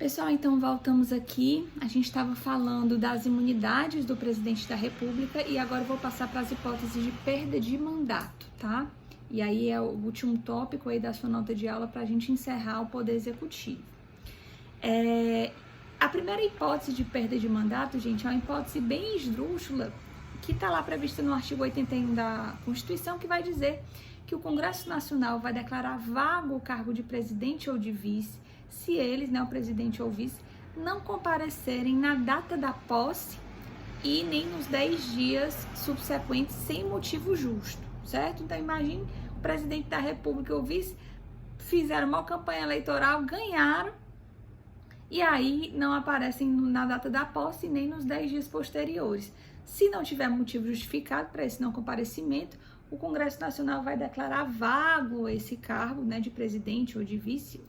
Pessoal, então voltamos aqui. A gente estava falando das imunidades do presidente da República e agora eu vou passar para as hipóteses de perda de mandato, tá? E aí é o último tópico aí da sua nota de aula para a gente encerrar o Poder Executivo. A primeira hipótese de perda de mandato, gente, é uma hipótese bem esdrúxula que está lá prevista no artigo 81 da Constituição, que vai dizer que o Congresso Nacional vai declarar vago o cargo de presidente ou de vice se eles, o presidente ou o vice, não comparecerem na data da posse e nem nos 10 dias subsequentes sem motivo justo, certo? Então imagine o presidente da República ou o vice fizeram uma campanha eleitoral, ganharam, e aí não aparecem na data da posse nem nos 10 dias posteriores. Se não tiver motivo justificado para esse não comparecimento, o Congresso Nacional vai declarar vago esse cargo, de presidente ou de vice.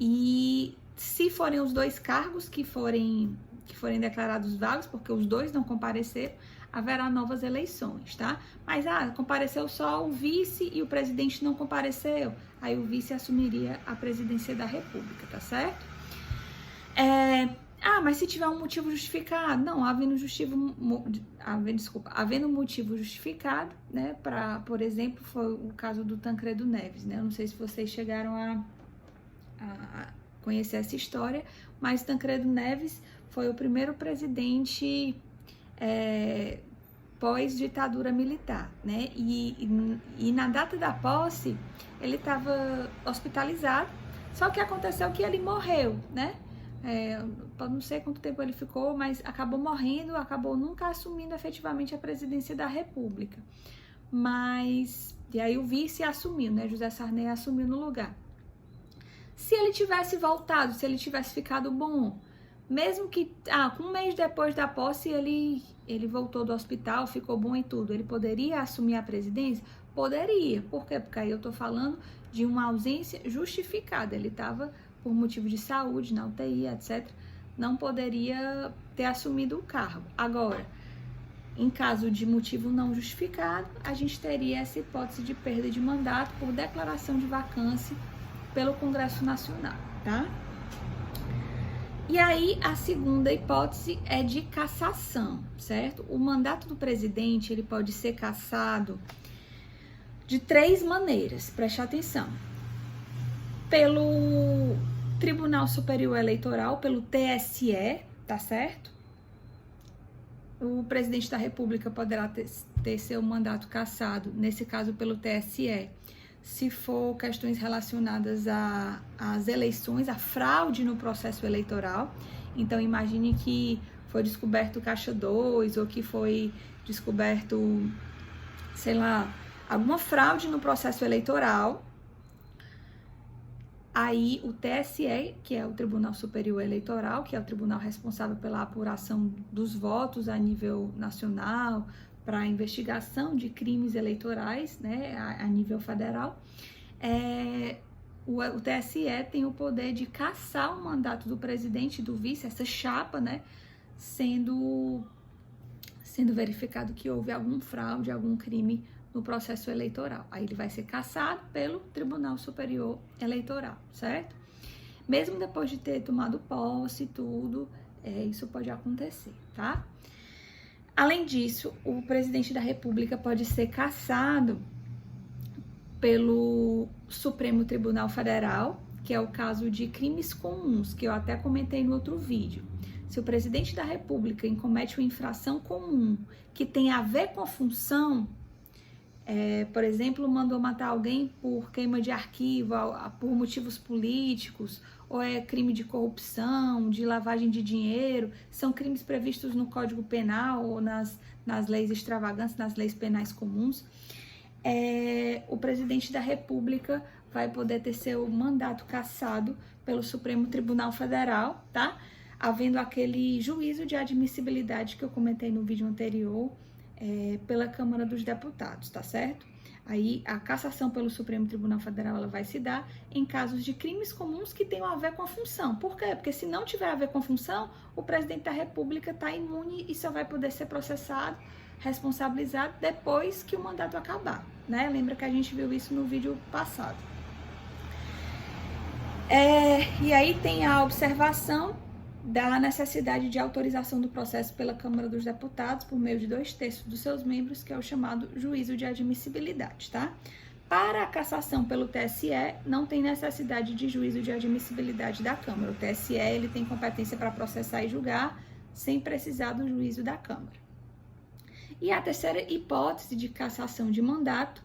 E se forem os dois cargos que forem declarados vagos, porque os dois não compareceram, haverá novas eleições, tá? Mas, compareceu só o vice e o presidente não compareceu, aí o vice assumiria a presidência da República, tá certo? Mas se tiver um motivo justificado, não, havendo motivo justificado, por exemplo, foi o caso do Tancredo Neves, Eu não sei se vocês chegaram a conhecer essa história, mas Tancredo Neves foi o primeiro presidente pós-ditadura militar, E na data da posse, ele estava hospitalizado, só que aconteceu que ele morreu, não sei quanto tempo ele ficou, mas acabou morrendo, acabou nunca assumindo efetivamente a presidência da República. E aí o vice assumiu, José Sarney assumiu no lugar. Se ele tivesse voltado, se ele tivesse ficado bom, mesmo que um mês depois da posse ele voltou do hospital, ficou bom e tudo, ele poderia assumir a presidência? Poderia. Por quê? Porque aí eu tô falando de uma ausência justificada, ele estava por motivo de saúde, na UTI, etc., não poderia ter assumido o cargo. Agora, em caso de motivo não justificado, a gente teria essa hipótese de perda de mandato por declaração de vacância pelo Congresso Nacional, tá? E aí, a segunda hipótese é de cassação, certo? O mandato do presidente, ele pode ser cassado de 3 maneiras, preste atenção. Pelo Tribunal Superior Eleitoral, pelo TSE, tá certo? O presidente da República poderá ter seu mandato cassado, nesse caso pelo TSE, se for questões relacionadas às eleições, à fraude no processo eleitoral. Então, imagine que foi descoberto Caixa 2 ou que foi descoberto, alguma fraude no processo eleitoral. Aí o TSE, que é o Tribunal Superior Eleitoral, que é o tribunal responsável pela apuração dos votos a nível nacional, para a investigação de crimes eleitorais, a nível federal, o TSE tem o poder de cassar o mandato do presidente e do vice, essa chapa, sendo verificado que houve algum fraude, algum crime no processo eleitoral. Aí ele vai ser cassado pelo Tribunal Superior Eleitoral, certo? Mesmo depois de ter tomado posse e tudo, isso pode acontecer, tá? Além disso, o presidente da República pode ser cassado pelo Supremo Tribunal Federal, que é o caso de crimes comuns, que eu até comentei no outro vídeo. Se o presidente da República comete uma infração comum que tem a ver com a função, por exemplo, mandou matar alguém por queima de arquivo, por motivos políticos, ou é crime de corrupção, de lavagem de dinheiro, são crimes previstos no Código Penal ou nas leis extravagantes, nas leis penais comuns, o presidente da República vai poder ter seu mandato cassado pelo Supremo Tribunal Federal, tá? Havendo aquele juízo de admissibilidade que eu comentei no vídeo anterior, pela Câmara dos Deputados, tá certo? Aí a cassação pelo Supremo Tribunal Federal ela vai se dar em casos de crimes comuns que tenham a ver com a função. Por quê? Porque se não tiver a ver com a função, o presidente da República está imune e só vai poder ser processado, responsabilizado depois que o mandato acabar, Lembra que a gente viu isso no vídeo passado. E aí tem a observação da necessidade de autorização do processo pela Câmara dos Deputados por meio de 2/3 dos seus membros, que é o chamado juízo de admissibilidade, tá? Para a cassação pelo TSE, não tem necessidade de juízo de admissibilidade da Câmara. O TSE ele tem competência para processar e julgar sem precisar do juízo da Câmara. E a terceira hipótese de cassação de mandato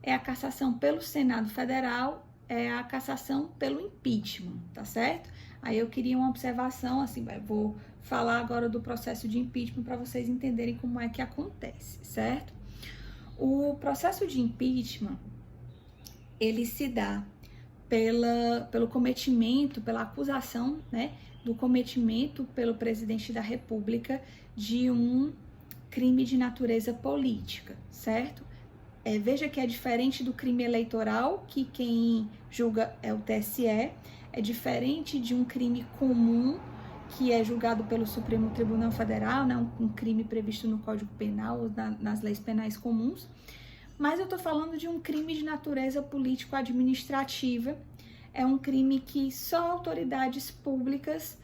é a cassação pelo Senado Federal, é a cassação pelo impeachment, tá certo? Aí eu queria uma observação, assim, vou falar agora do processo de impeachment para vocês entenderem como é que acontece, certo? O processo de impeachment, ele se dá pelo cometimento, pela acusação, né, do cometimento pelo presidente da República de um crime de natureza política, certo? Veja que é diferente do crime eleitoral, que quem julga é o TSE, é diferente de um crime comum, que é julgado pelo Supremo Tribunal Federal, né, um crime previsto no Código Penal, nas leis penais comuns, mas eu estou falando de um crime de natureza político-administrativa, é um crime que só autoridades públicas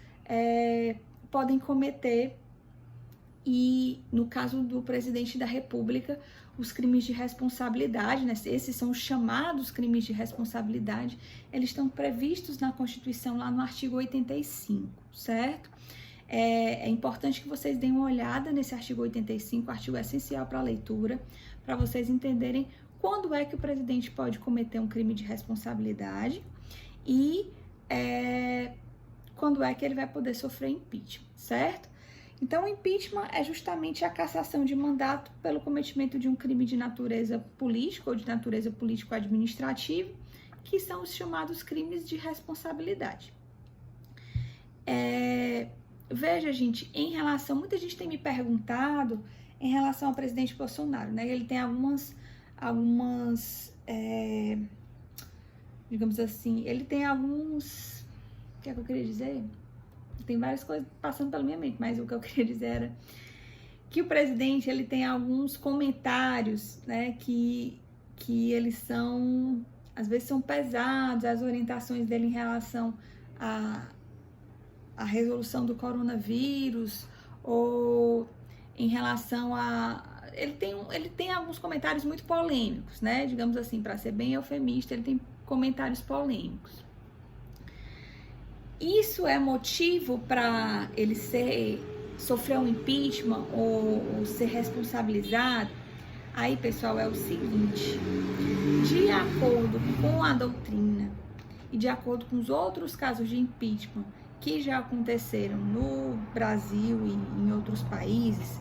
podem cometer, e no caso do presidente da República, os crimes de responsabilidade, né, esses são os chamados crimes de responsabilidade, eles estão previstos na Constituição lá no artigo 85, certo? É importante que vocês deem uma olhada nesse artigo 85, artigo essencial para a leitura, para vocês entenderem quando é que o presidente pode cometer um crime de responsabilidade e quando é que ele vai poder sofrer impeachment, certo? Então, o impeachment é justamente a cassação de mandato pelo cometimento de um crime de natureza política ou de natureza político-administrativa, que são os chamados crimes de responsabilidade. Veja, gente, em relação... Muita gente tem me perguntado em relação ao presidente Bolsonaro, né? Ele tem algumas digamos assim, ele tem alguns... O que é que eu queria dizer? Tem várias coisas passando pela minha mente, mas o que eu queria dizer era que o presidente, ele tem alguns comentários, né, que eles são, às vezes são pesados, as orientações dele em relação à resolução do coronavírus, ou em relação a... Ele tem alguns comentários muito polêmicos, né, digamos assim, para ser bem eufemista, ele tem comentários polêmicos. Isso é motivo para ele sofrer um impeachment ou ser responsabilizado? Aí, pessoal, é o seguinte: de acordo com a doutrina e de acordo com os outros casos de impeachment que já aconteceram no Brasil e em outros países,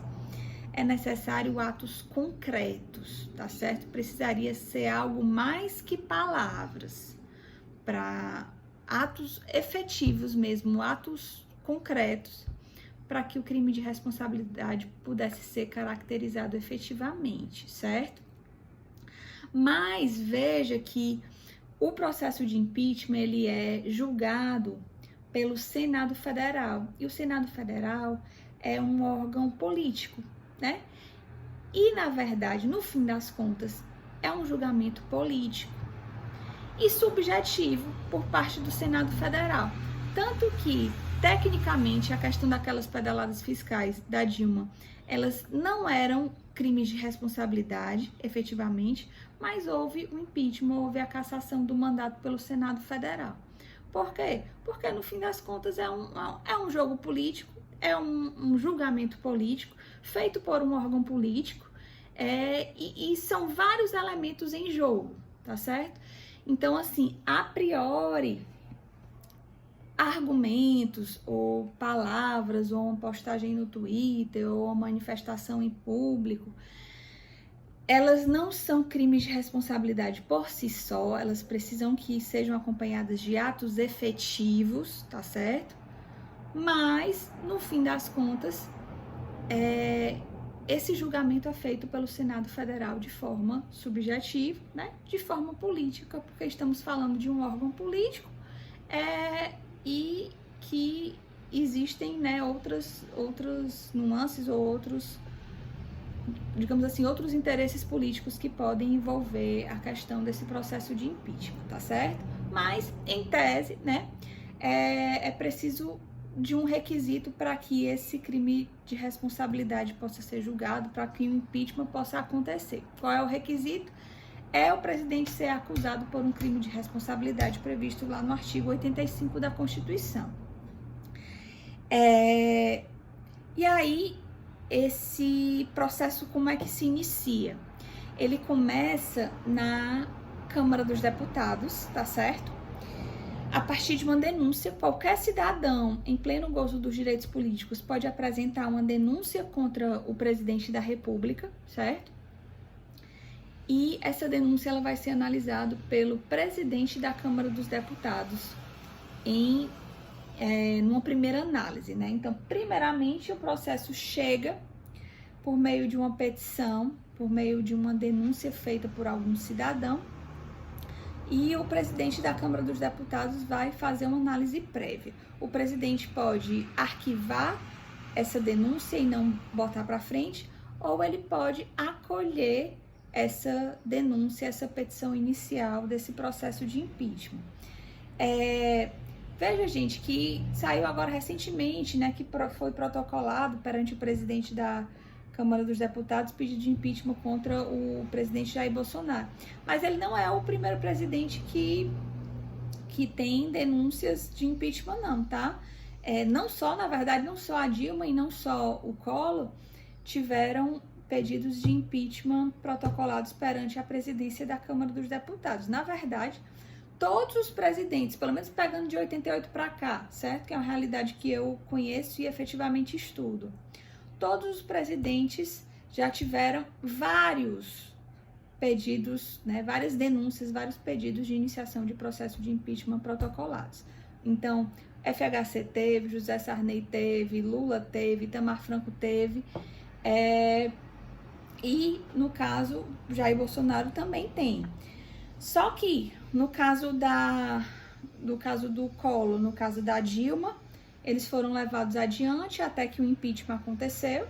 é necessário atos concretos, tá certo? Precisaria ser algo mais que palavras, para atos efetivos mesmo, atos concretos, para que o crime de responsabilidade pudesse ser caracterizado efetivamente, certo? Mas veja que o processo de impeachment, ele é julgado pelo Senado Federal, e o Senado Federal é um órgão político, né? E, na verdade, no fim das contas, é um julgamento político e subjetivo por parte do Senado Federal. Tanto que, tecnicamente, a questão daquelas pedaladas fiscais da Dilma, elas não eram crimes de responsabilidade, efetivamente, mas houve o impeachment, houve a cassação do mandato pelo Senado Federal. Por quê? Porque, no fim das contas, é um jogo político, é um julgamento político, feito por um órgão político, e são vários elementos em jogo, tá certo? Então, assim, a priori, argumentos ou palavras, ou uma postagem no Twitter, ou uma manifestação em público, elas não são crimes de responsabilidade por si só, elas precisam que sejam acompanhadas de atos efetivos, tá certo? Mas, no fim das contas, esse julgamento é feito pelo Senado Federal de forma subjetiva, né? De forma política, porque estamos falando de um órgão político e que existem, né, outras nuances ou outros, digamos assim, outros interesses políticos que podem envolver a questão desse processo de impeachment, tá certo? Mas, em tese, né, é preciso de um requisito para que esse crime de responsabilidade possa ser julgado, para que o impeachment possa acontecer. Qual é o requisito? É o presidente ser acusado por um crime de responsabilidade previsto lá no artigo 85 da Constituição. E aí, esse processo, como é que se inicia? Ele começa na Câmara dos Deputados, tá certo? A partir de uma denúncia, qualquer cidadão em pleno gozo dos direitos políticos pode apresentar uma denúncia contra o presidente da República, certo? E essa denúncia ela vai ser analisada pelo presidente da Câmara dos Deputados numa primeira análise, né? Então, primeiramente, o processo chega por meio de uma petição, por meio de uma denúncia feita por algum cidadão, e o presidente da Câmara dos Deputados vai fazer uma análise prévia. O presidente pode arquivar essa denúncia e não botar para frente, ou ele pode acolher essa denúncia, essa petição inicial desse processo de impeachment. Veja, gente, que saiu agora recentemente, né, que foi protocolado perante o presidente da Câmara dos Deputados pedido de impeachment contra o presidente Jair Bolsonaro. Mas ele não é o primeiro presidente que tem denúncias de impeachment, não, tá? Não só, na verdade, não só a Dilma e não só o Collor tiveram pedidos de impeachment protocolados perante a presidência da Câmara dos Deputados. Na verdade, todos os presidentes, pelo menos pegando de 88 para cá, certo? Que é uma realidade que eu conheço e efetivamente estudo. Todos os presidentes já tiveram vários pedidos, né, várias denúncias, vários pedidos de iniciação de processo de impeachment protocolados. Então, FHC teve, José Sarney teve, Lula teve, Itamar Franco teve, e no caso, Jair Bolsonaro também tem. Só que no caso do Collor, no caso da Dilma, eles foram levados adiante até que o impeachment aconteceu.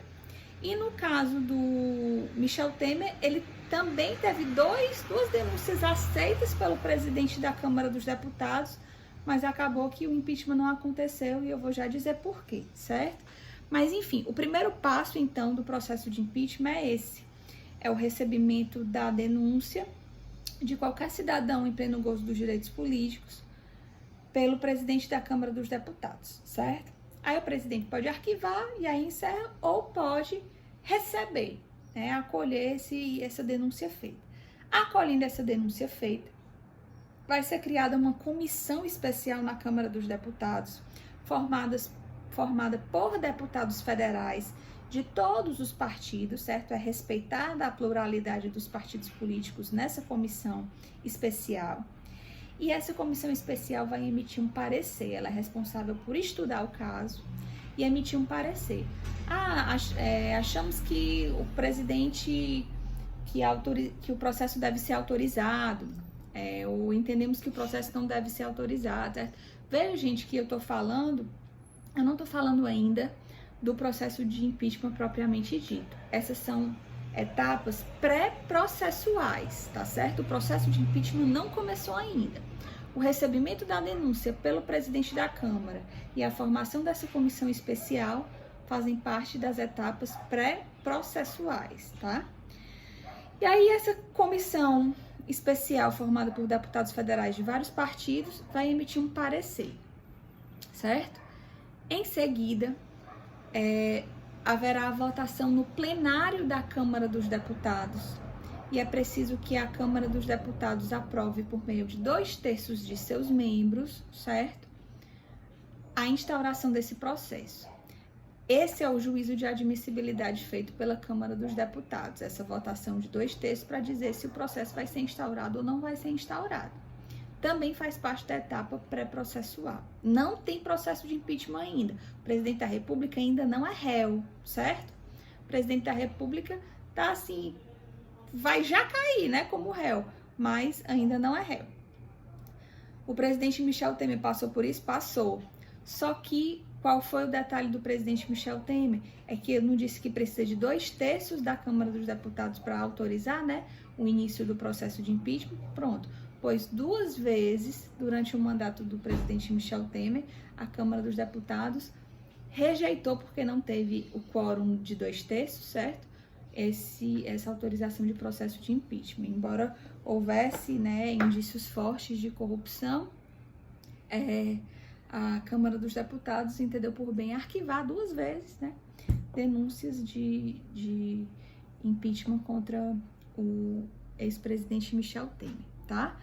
E no caso do Michel Temer, ele também teve duas denúncias aceitas pelo presidente da Câmara dos Deputados, mas acabou que o impeachment não aconteceu e eu vou já dizer por quê, certo? Mas enfim, o primeiro passo então do processo de impeachment é esse. É o recebimento da denúncia de qualquer cidadão em pleno gozo dos direitos políticos pelo presidente da Câmara dos Deputados, certo? Aí o presidente pode arquivar e aí encerra, ou pode receber, né, acolher essa denúncia feita. Acolhendo essa denúncia feita, vai ser criada uma comissão especial na Câmara dos Deputados, formada por deputados federais de todos os partidos, certo? É respeitada a pluralidade dos partidos políticos nessa comissão especial. E essa comissão especial vai emitir um parecer, ela é responsável por estudar o caso e emitir um parecer. Achamos que o presidente, que o processo deve ser autorizado, ou entendemos que o processo não deve ser autorizado. Certo? Veja, gente, que eu não tô falando ainda do processo de impeachment propriamente dito. Essas são etapas pré-processuais, tá certo? O processo de impeachment não começou ainda. O recebimento da denúncia pelo presidente da Câmara e a formação dessa comissão especial fazem parte das etapas pré-processuais, tá? E aí essa comissão especial formada por deputados federais de vários partidos vai emitir um parecer, certo? Em seguida, haverá a votação no plenário da Câmara dos Deputados e é preciso que a Câmara dos Deputados aprove por meio de 2/3 de seus membros, certo? A instauração desse processo. Esse é o juízo de admissibilidade feito pela Câmara dos Deputados, essa votação de 2/3 para dizer se o processo vai ser instaurado ou não vai ser instaurado. Também faz parte da etapa pré-processual. Não tem processo de impeachment ainda. O presidente da República ainda não é réu, certo? O presidente da República tá assim, vai já cair, né, como réu, mas ainda não é réu. O presidente Michel Temer passou por isso? Passou. Só que qual foi o detalhe do presidente Michel Temer? É que ele não disse que precisa de 2/3 da Câmara dos Deputados para autorizar, né, o início do processo de impeachment. Pronto. pois 2 vezes, durante o mandato do presidente Michel Temer, a Câmara dos Deputados rejeitou, porque não teve o quórum de 2/3, certo? Essa autorização de processo de impeachment. Embora houvesse, né, indícios fortes de corrupção, a Câmara dos Deputados entendeu por bem arquivar 2 vezes, né, denúncias de impeachment contra o ex-presidente Michel Temer, tá?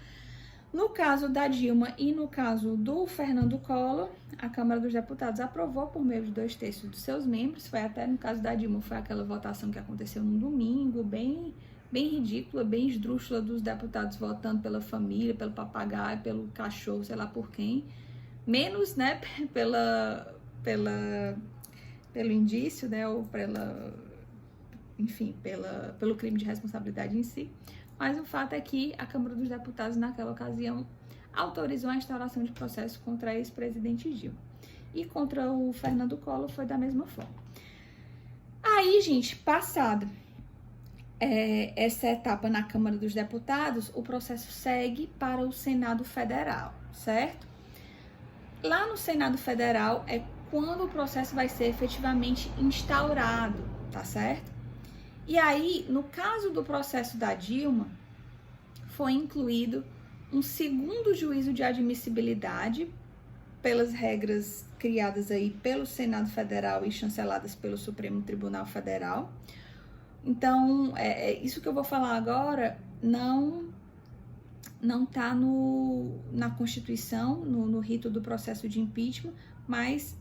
No caso da Dilma e no caso do Fernando Collor, a Câmara dos Deputados aprovou por meio de 2/3 dos seus membros. Foi até no caso da Dilma, foi aquela votação que aconteceu no domingo, bem ridícula, bem esdrúxula, dos deputados votando pela família, pelo papagaio, pelo cachorro, sei lá por quem. Menos, né, pelo indício, né, ou pelo crime de responsabilidade em si. Mas o fato é que a Câmara dos Deputados, naquela ocasião, autorizou a instauração de processo contra a ex-presidente Dilma. E contra o Fernando Collor foi da mesma forma. Aí, gente, passada essa etapa na Câmara dos Deputados, o processo segue para o Senado Federal, certo? Lá no Senado Federal é quando o processo vai ser efetivamente instaurado, tá certo? E aí, no caso do processo da Dilma, foi incluído um segundo juízo de admissibilidade pelas regras criadas aí pelo Senado Federal e chanceladas pelo Supremo Tribunal Federal. Então, isso que eu vou falar agora não está na Constituição, no rito do processo de impeachment, mas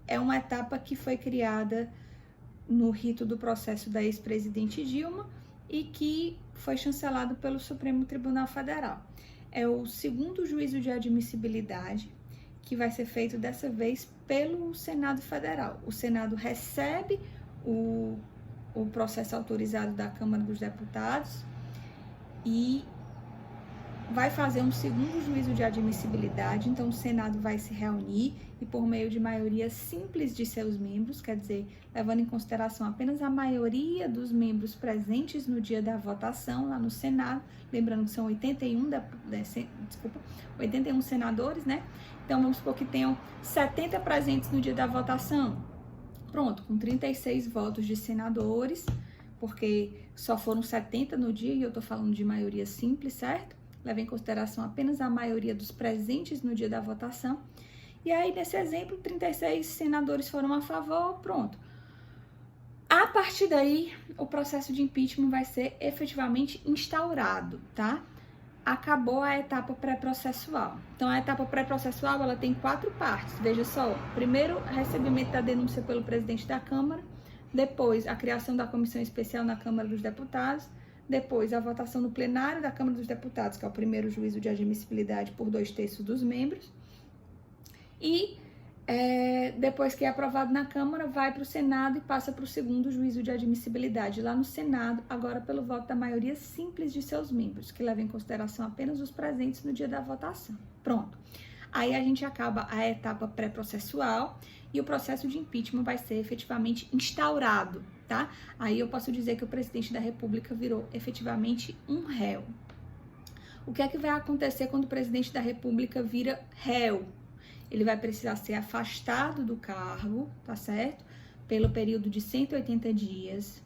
é uma etapa que foi criada no rito do processo da ex-presidente Dilma e que foi chancelado pelo Supremo Tribunal Federal. É o segundo juízo de admissibilidade que vai ser feito dessa vez pelo Senado Federal. O Senado recebe o processo autorizado da Câmara dos Deputados e vai fazer um segundo juízo de admissibilidade. Então, o Senado vai se reunir e, por meio de maioria simples de seus membros, quer dizer, levando em consideração apenas a maioria dos membros presentes no dia da votação lá no Senado, lembrando que são 81 senadores, né? Então, vamos supor que tenham 70 presentes no dia da votação. Pronto, com 36 votos de senadores, porque só foram 70 no dia e eu tô falando de maioria simples, certo? Leva em consideração apenas a maioria dos presentes no dia da votação. E aí, nesse exemplo, 36 senadores foram a favor, pronto. A partir daí, o processo de impeachment vai ser efetivamente instaurado, tá? Acabou a etapa pré-processual. Então, a etapa pré-processual, ela tem 4 partes. Veja só, primeiro, recebimento da denúncia pelo presidente da Câmara, depois, a criação da comissão especial na Câmara dos Deputados, depois, a votação no plenário da Câmara dos Deputados, que é o primeiro juízo de admissibilidade por 2/3 dos membros. E depois que é aprovado na Câmara, vai para o Senado e passa para o segundo juízo de admissibilidade lá no Senado, agora pelo voto da maioria simples de seus membros, que leva em consideração apenas os presentes no dia da votação. Pronto. Aí a gente acaba a etapa pré-processual e o processo de impeachment vai ser efetivamente instaurado, tá? Aí eu posso dizer que o presidente da República virou efetivamente um réu. O que é que vai acontecer quando o presidente da República vira réu? Ele vai precisar ser afastado do cargo, tá certo? Pelo período de 180 dias,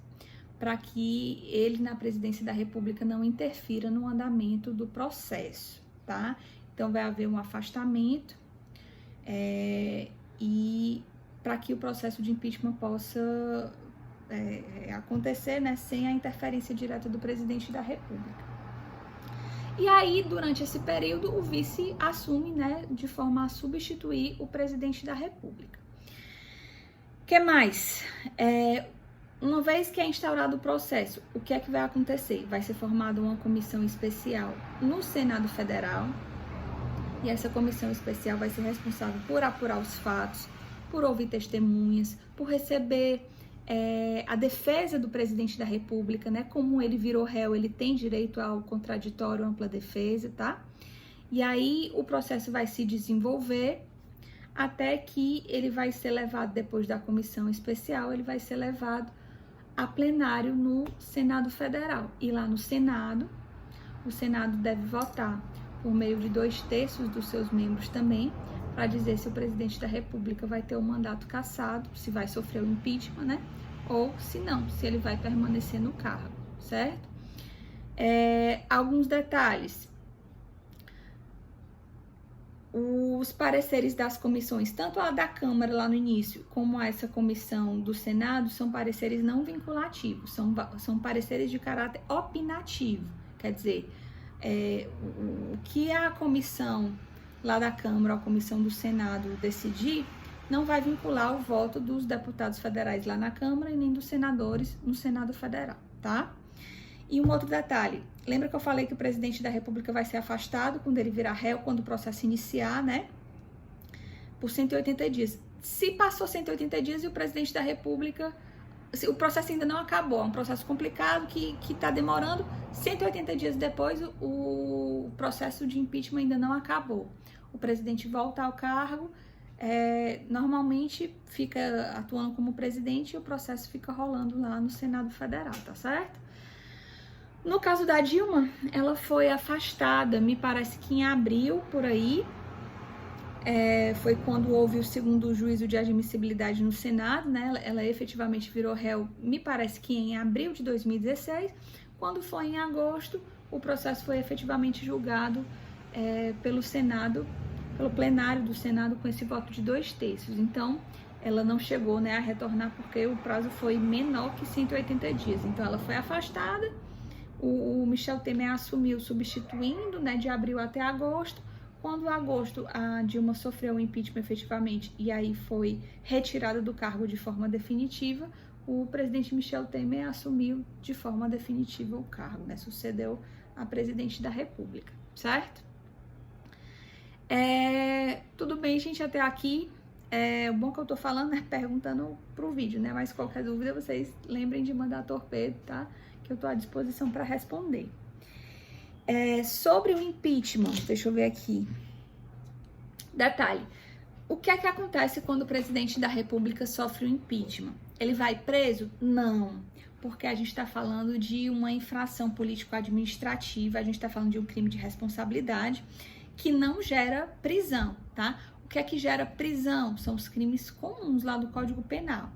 para que ele, na presidência da República, não interfira no andamento do processo, tá? Então, vai haver um afastamento e para que o processo de impeachment possa acontecer, né, sem a interferência direta do presidente da República. E aí, durante esse período, o vice assume, né, de forma a substituir o presidente da República. O que mais? Uma vez que é instaurado o processo, o que é que vai acontecer? Vai ser formada uma comissão especial no Senado Federal, e essa comissão especial vai ser responsável por apurar os fatos, por ouvir testemunhas, por receber a defesa do presidente da República, né? Como ele virou réu, ele tem direito ao contraditório, ampla defesa, tá? E aí o processo vai se desenvolver até que ele vai ser levado, depois da comissão especial, ele vai ser levado a plenário no Senado Federal. E lá no Senado, o Senado deve votar por meio de 2/3 dos seus membros também, para dizer se o presidente da República vai ter o mandato cassado, se vai sofrer o impeachment, né? Ou se não, se ele vai permanecer no cargo, certo? Alguns detalhes. Os pareceres das comissões, tanto a da Câmara lá no início, como essa comissão do Senado, são pareceres não vinculativos, são pareceres de caráter opinativo. Quer dizer, o que a comissão lá da Câmara ou a comissão do Senado decidir, não vai vincular o voto dos deputados federais lá na Câmara e nem dos senadores no Senado Federal, tá? E um outro detalhe, lembra que eu falei que o presidente da República vai ser afastado quando ele virar réu, quando o processo iniciar, né? Por 180 dias. Se passou 180 dias e o presidente da República, o processo ainda não acabou, é um processo complicado que está demorando, 180 dias depois o processo de impeachment ainda não acabou. O presidente volta ao cargo, normalmente fica atuando como presidente e o processo fica rolando lá no Senado Federal, tá certo? No caso da Dilma, ela foi afastada, me parece que em abril, por aí, foi quando houve o segundo juízo de admissibilidade no Senado, né? Ela efetivamente virou réu, me parece que em abril de 2016, quando foi em agosto, o processo foi efetivamente julgado pelo Senado, pelo plenário do Senado, com esse voto de 2/3. Então, ela não chegou, né, a retornar porque o prazo foi menor que 180 dias. Então, ela foi afastada. O Michel Temer assumiu substituindo, né, de abril até agosto. Quando em agosto a Dilma sofreu o impeachment efetivamente e aí foi retirada do cargo de forma definitiva, o presidente Michel Temer assumiu de forma definitiva o cargo, né, sucedeu a presidente da República, certo? Tudo bem, gente, até aqui. O bom que eu tô falando é perguntando pro vídeo, né, mas qualquer dúvida vocês lembrem de mandar torpedo, tá? Que eu estou à disposição para responder. Sobre o impeachment, deixa eu ver aqui. Detalhe, o que é que acontece quando o presidente da República sofre o impeachment? Ele vai preso? Não, porque a gente está falando de uma infração político-administrativa, a gente está falando de um crime de responsabilidade que não gera prisão, tá? O que é que gera prisão? São os crimes comuns lá do Código Penal.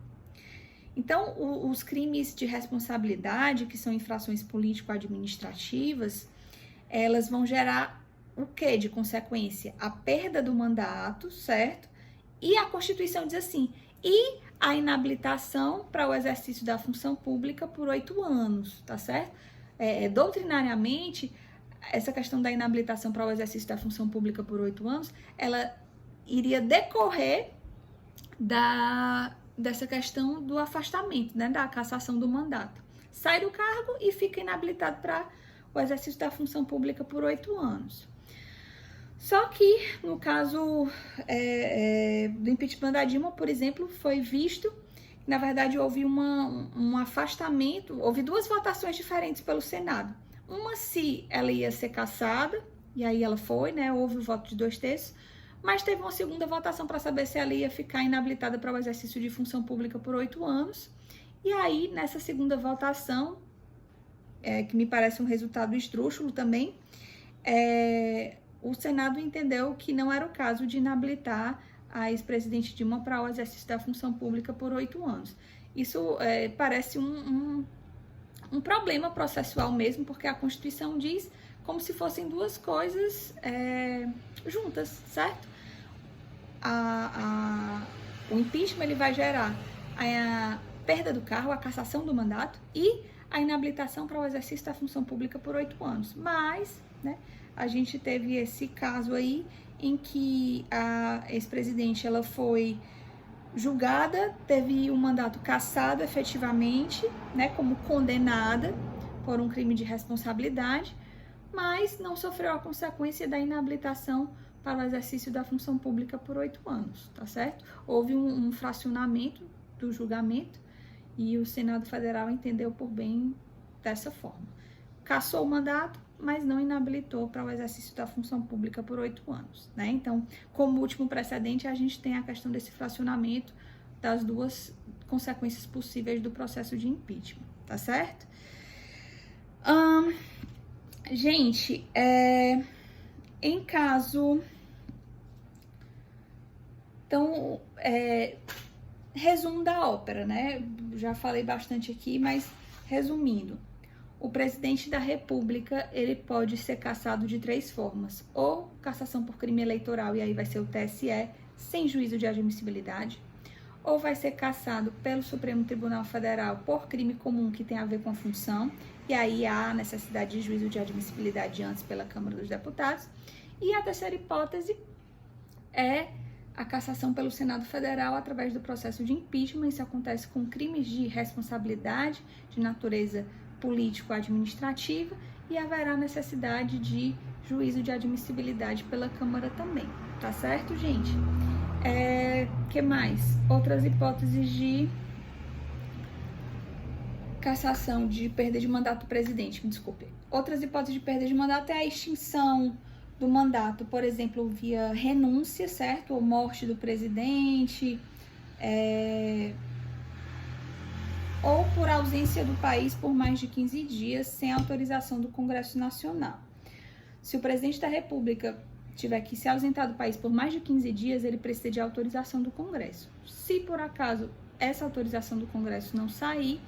Então, os crimes de responsabilidade, que são infrações político-administrativas, elas vão gerar o quê de consequência? A perda do mandato, certo? E a Constituição diz assim, e a inabilitação para o exercício da função pública por 8 anos, tá certo? Doutrinariamente, essa questão da inabilitação para o exercício da função pública por 8 anos, ela iria decorrer dessa questão do afastamento, né, da cassação do mandato. Sai do cargo e fica inabilitado para o exercício da função pública por 8 anos. Só que, no caso do impeachment da Dilma, por exemplo, foi visto que, na verdade, houve um afastamento, houve 2 votações diferentes pelo Senado. Uma se ela ia ser cassada, e aí ela foi, né, houve o voto de 2/3, mas teve uma segunda votação para saber se ela ia ficar inabilitada para o exercício de função pública por 8 anos. E aí, nessa segunda votação, que me parece um resultado esdrúxulo também, o Senado entendeu que não era o caso de inabilitar a ex-presidente Dilma para o exercício da função pública por 8 anos. Isso parece um problema processual mesmo, porque a Constituição diz como se fossem 2 coisas juntas, certo? O impeachment ele vai gerar a perda do cargo, a cassação do mandato e a inabilitação para o exercício da função pública por 8 anos. Mas, né, a gente teve esse caso aí em que a ex-presidente ela foi julgada, teve um mandato cassado efetivamente, né, como condenada por um crime de responsabilidade, mas não sofreu a consequência da inabilitação para o exercício da função pública por 8 anos, tá certo? Houve um fracionamento do julgamento e o Senado Federal entendeu por bem dessa forma. Cassou o mandato, mas não inabilitou para o exercício da função pública por 8 anos, né? Então, como último precedente, a gente tem a questão desse fracionamento das 2 consequências possíveis do processo de impeachment, tá certo? Gente, Em caso... Então, resumo da ópera, né? Já falei bastante aqui, mas resumindo. O presidente da República, ele pode ser cassado de 3 formas. Ou cassação por crime eleitoral, e aí vai ser o TSE, sem juízo de admissibilidade. Ou vai ser cassado pelo Supremo Tribunal Federal por crime comum que tem a ver com a função, e aí há necessidade de juízo de admissibilidade antes pela Câmara dos Deputados. E a terceira hipótese é a cassação pelo Senado Federal através do processo de impeachment. Isso acontece com crimes de responsabilidade de natureza político-administrativa e haverá necessidade de juízo de admissibilidade pela Câmara também, tá certo, gente? Que mais? Outras hipóteses de cassação, de perda de mandato do presidente, me desculpe. Outras hipóteses de perda de mandato é a extinção do mandato, por exemplo, via renúncia, certo? Ou morte do presidente, ou por ausência do país por mais de 15 dias, sem autorização do Congresso Nacional. Se o presidente da República tiver que se ausentar do país por mais de 15 dias, ele precisa de autorização do Congresso. Se por acaso essa autorização do Congresso não sair,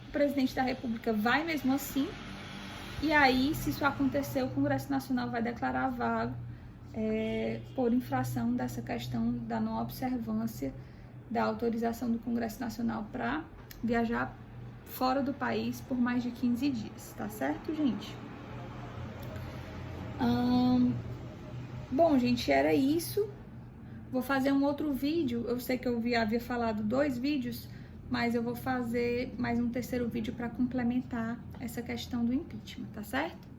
o presidente da República vai mesmo assim. E aí, se isso acontecer, o Congresso Nacional vai declarar vago por infração dessa questão da não observância da autorização do Congresso Nacional para viajar fora do país por mais de 15 dias, tá certo, gente? Bom, gente, era isso. Vou fazer um outro vídeo. Eu sei que eu havia falado 2 vídeos, mas eu vou fazer mais um terceiro vídeo para complementar essa questão do impeachment, tá certo?